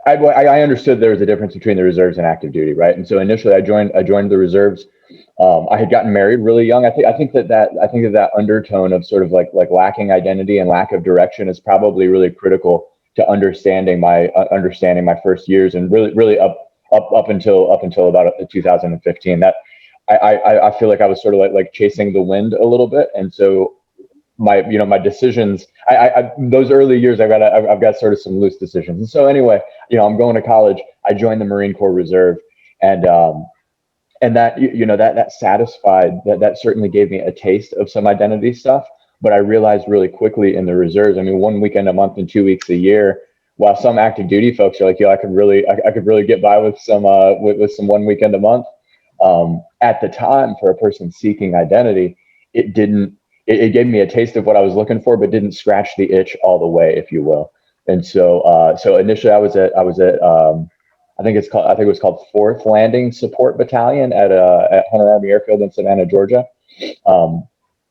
I understood there was a difference between the reserves and active duty, right? And so initially, I joined the reserves. I had gotten married really young. I think that undertone of sort of like lacking identity and lack of direction is probably really critical to understanding my first years, and really up until about 2015. That I feel like I was sort of like chasing the wind a little bit, and so my decisions, those early years, I've got sort of some loose decisions. And so anyway, I'm going to college. I joined the Marine Corps Reserve, and that that satisfied, that certainly gave me a taste of some identity stuff. But I realized really quickly in the reserves, I mean, 1 weekend a month and 2 weeks a year, while some active duty folks are like, I could really get by with some with some 1 weekend a month. At the time, for a person seeking identity, it didn't. It gave me a taste of what I was looking for, but didn't scratch the itch all the way, if you will. And so initially, I was at I think it was called 4th Landing Support Battalion at Hunter Army Airfield in Savannah, Georgia.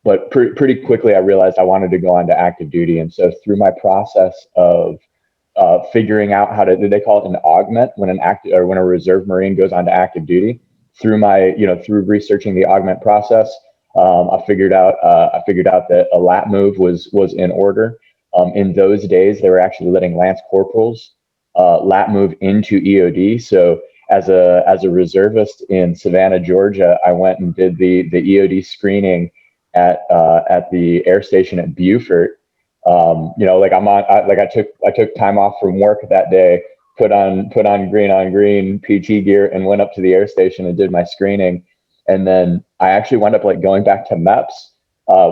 But pretty quickly, I realized I wanted to go on to active duty. And so through my process of figuring out how to, they call it an augment, when when a reserve Marine goes on to active duty, through through researching the augment process, I figured out that a lat move was in order. In those days, they were actually letting Lance Corporals lat move into EOD. So as a reservist in Savannah, Georgia, I went and did the EOD screening at the air station at Beaufort. I took time off from work that day, put on green PT gear, and went up to the air station and did my screening. And then I actually wound up going back to MEPS,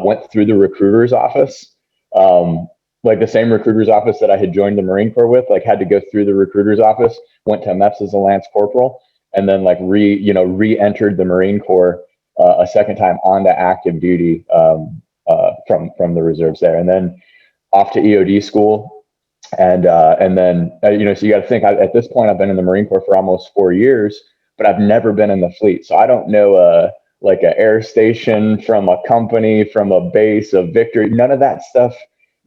went through the recruiter's office, like the same recruiter's office that I had joined the Marine Corps with, had to go through the recruiter's office, went to MEPS as a Lance Corporal, and then re-entered the Marine Corps a second time onto active duty from the reserves there, and then off to EOD school. And then, so you got to think, at this point, I've been in the Marine Corps for almost 4 years, but I've never been in the fleet. So I don't know an air station from a company, from a base, of victory. None of that stuff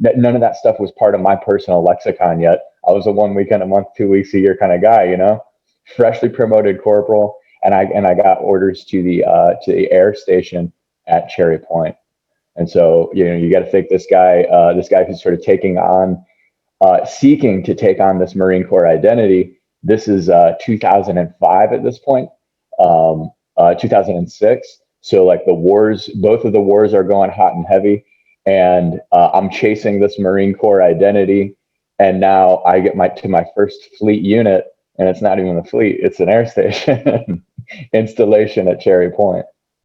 was part of my personal lexicon yet. I was a 1 weekend a month, 2 weeks a year kind of guy, freshly promoted corporal. And I got orders to the air station at Cherry Point. And so, you got to think, this guy who's sort of seeking to take on this Marine Corps identity. This is 2005 at this point, 2006. So both of the wars are going hot and heavy, and I'm chasing this Marine Corps identity. And now I get to my first fleet unit, and it's not even a fleet; it's an air station installation at Cherry Point.